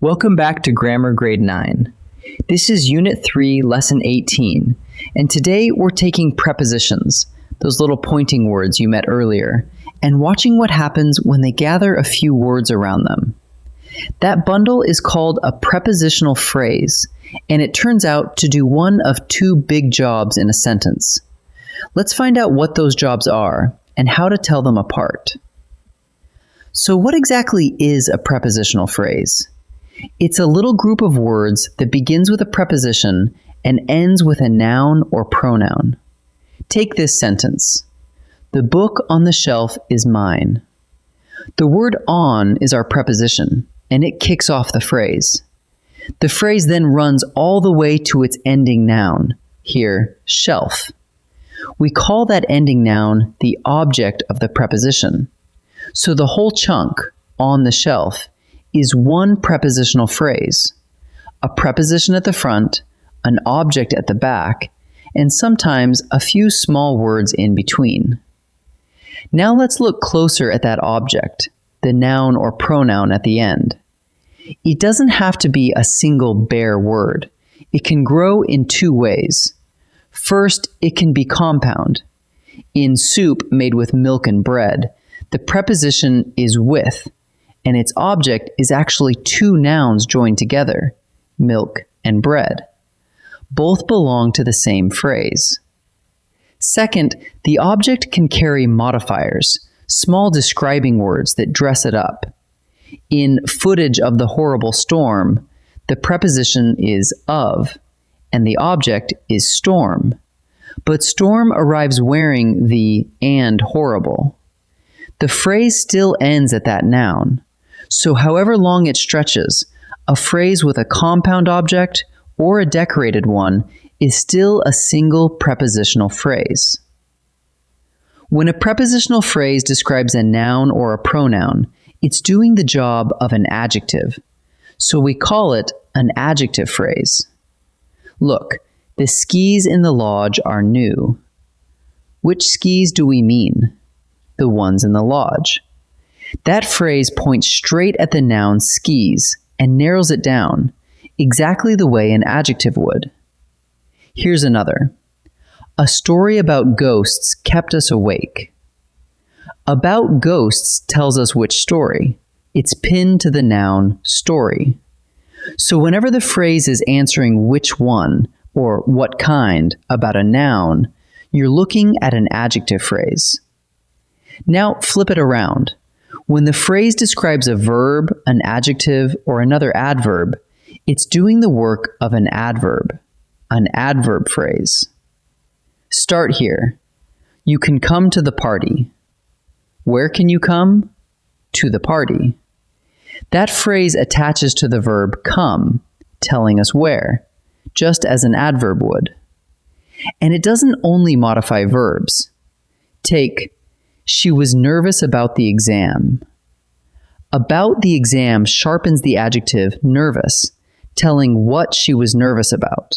Welcome back to Grammar Grade 9. This is Unit 3, Lesson 18, and today we're taking prepositions, those little pointing words you met earlier, and watching what happens when they gather a few words around them. That bundle is called a prepositional phrase, and it turns out to do one of two big jobs in a sentence. Let's find out what those jobs are and how to tell them apart. So what exactly is a prepositional phrase? It's a little group of words that begins with a preposition and ends with a noun or pronoun. Take this sentence. The book on the shelf is mine. The word on is our preposition, and it kicks off the phrase. The phrase then runs all the way to its ending noun, here, shelf. We call that ending noun the object of the preposition. So the whole chunk, on the shelf, is one prepositional phrase, a preposition at the front, an object at the back, and sometimes a few small words in between. Now let's look closer at that object, the noun or pronoun at the end. It doesn't have to be a single bare word. It can grow in two ways. First, it can be compound. In soup made with milk and bread, the preposition is with, and its object is actually two nouns joined together, milk and bread. Both belong to the same phrase. Second, the object can carry modifiers, small describing words that dress it up. In footage of the horrible storm, the preposition is of, and the object is storm. But storm arrives wearing the and horrible. The phrase still ends at that noun. So however long it stretches, a phrase with a compound object or a decorated one is still a single prepositional phrase. When a prepositional phrase describes a noun or a pronoun, it's doing the job of an adjective. So we call it an adjective phrase. Look, the skis in the lodge are new. Which skis do we mean? The ones in the lodge. That phrase points straight at the noun skis and narrows it down, exactly the way an adjective would. Here's another. A story about ghosts kept us awake. About ghosts tells us which story. It's pinned to the noun story. So whenever the phrase is answering which one or what kind about a noun, you're looking at an adjective phrase. Now flip it around. When the phrase describes a verb, an adjective, or another adverb, it's doing the work of an adverb phrase. Start here. You can come to the party. Where can you come? To the party. That phrase attaches to the verb come, telling us where, just as an adverb would. And it doesn't only modify verbs. Take, she was nervous about the exam. About the exam sharpens the adjective nervous, telling what she was nervous about.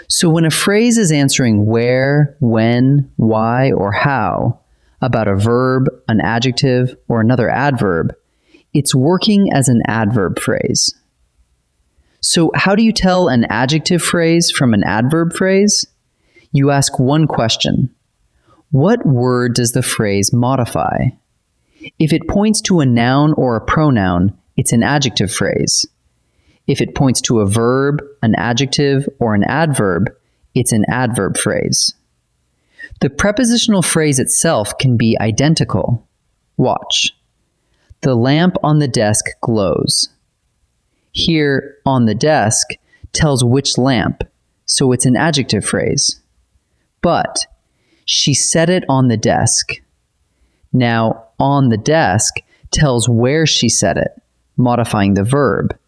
So when a phrase is answering where, when, why, or how about a verb, an adjective, or another adverb, it's working as an adverb phrase. So how do you tell an adjective phrase from an adverb phrase? You ask one question. What word does the phrase modify? If it points to a noun or a pronoun, it's an adjective phrase. If it points to a verb, an adjective, or an adverb, it's an adverb phrase. The prepositional phrase itself can be identical. Watch. The lamp on the desk glows. Here, on the desk, tells which lamp, so it's an adjective phrase. But she set it on the desk. Now, on the desk tells where she set it, modifying the verb.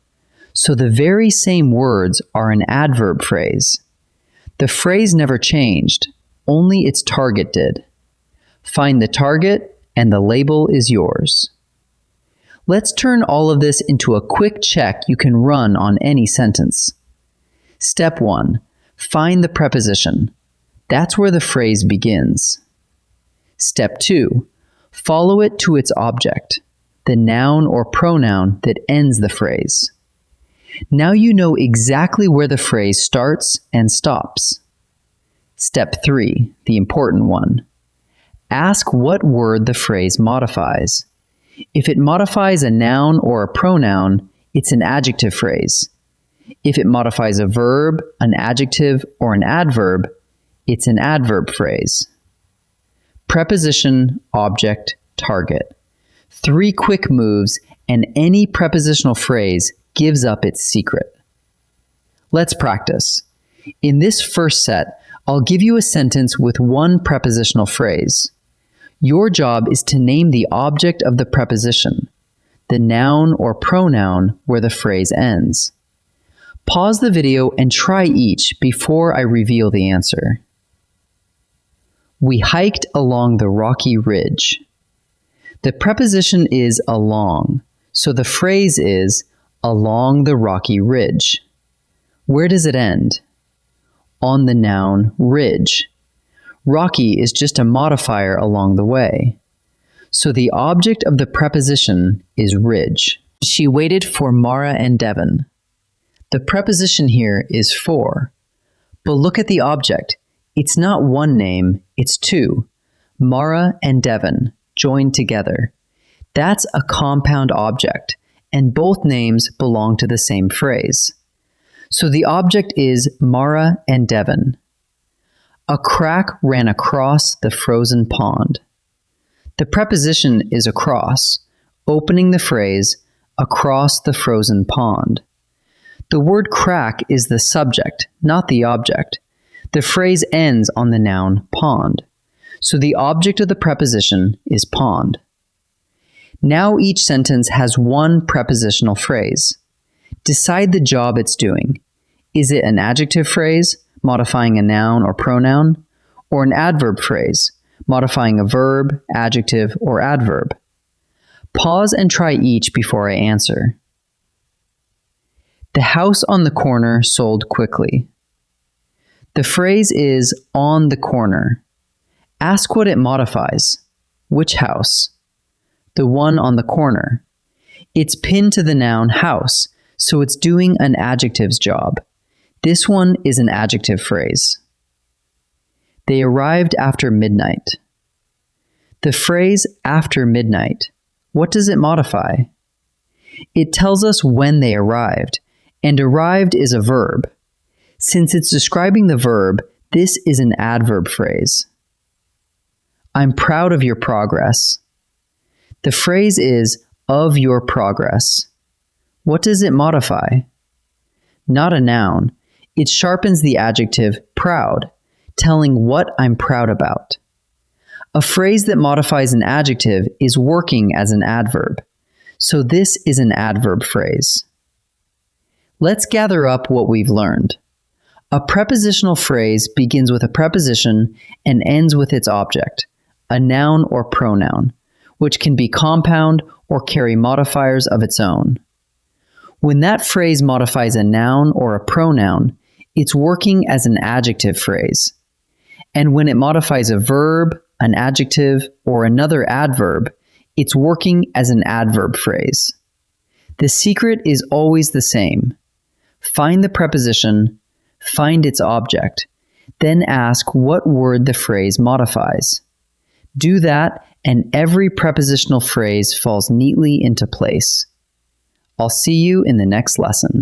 So the very same words are an adverb phrase. The phrase never changed, only its target did. Find the target, and the label is yours. Let's turn all of this into a quick check you can run on any sentence. Step 1. Find the preposition. That's where the phrase begins. Step 2. Follow it to its object, the noun or pronoun that ends the phrase. Now you know exactly where the phrase starts and stops. Step 3, the important one. Ask what word the phrase modifies. If it modifies a noun or a pronoun, it's an adjective phrase. If it modifies a verb, an adjective, or an adverb, it's an adverb phrase. Preposition, object, target. 3 quick moves and any prepositional phrase gives up its secret. Let's practice. In this first set, I'll give you a sentence with one prepositional phrase. Your job is to name the object of the preposition, the noun or pronoun where the phrase ends. Pause the video and try each before I reveal the answer. We hiked along the rocky ridge. The preposition is along, so the phrase is along the rocky ridge. Where does it end? On the noun ridge. Rocky is just a modifier along the way. So the object of the preposition is ridge. She waited for Mara and Devon. The preposition here is for. But look at the object. It's not one name, it's 2. Mara and Devon, joined together. That's a compound object, and both names belong to the same phrase. So the object is Mara and Devon. A crack ran across the frozen pond. The preposition is across, opening the phrase, across the frozen pond. The word crack is the subject, not the object. The phrase ends on the noun pond. So the object of the preposition is pond. Now each sentence has one prepositional phrase. Decide the job it's doing. Is it an adjective phrase, modifying a noun or pronoun, or an adverb phrase, modifying a verb, adjective, or adverb? Pause and try each before I answer. The house on the corner sold quickly. The phrase is on the corner. Ask what it modifies. Which house? The one on the corner. It's pinned to the noun house, so it's doing an adjective's job. This one is an adjective phrase. They arrived after midnight. The phrase after midnight, what does it modify? It tells us when they arrived, and arrived is a verb. Since it's describing the verb, this is an adverb phrase. I'm proud of your progress. The phrase is of your progress. What does it modify? Not a noun. It sharpens the adjective proud, telling what I'm proud about. A phrase that modifies an adjective is working as an adverb, so this is an adverb phrase. Let's gather up what we've learned. A prepositional phrase begins with a preposition and ends with its object, a noun or pronoun, which can be compound or carry modifiers of its own. When that phrase modifies a noun or a pronoun, it's working as an adjective phrase. And when it modifies a verb, an adjective, or another adverb, it's working as an adverb phrase. The secret is always the same. Find the preposition, find its object, then ask what word the phrase modifies. Do that, and every prepositional phrase falls neatly into place. I'll see you in the next lesson.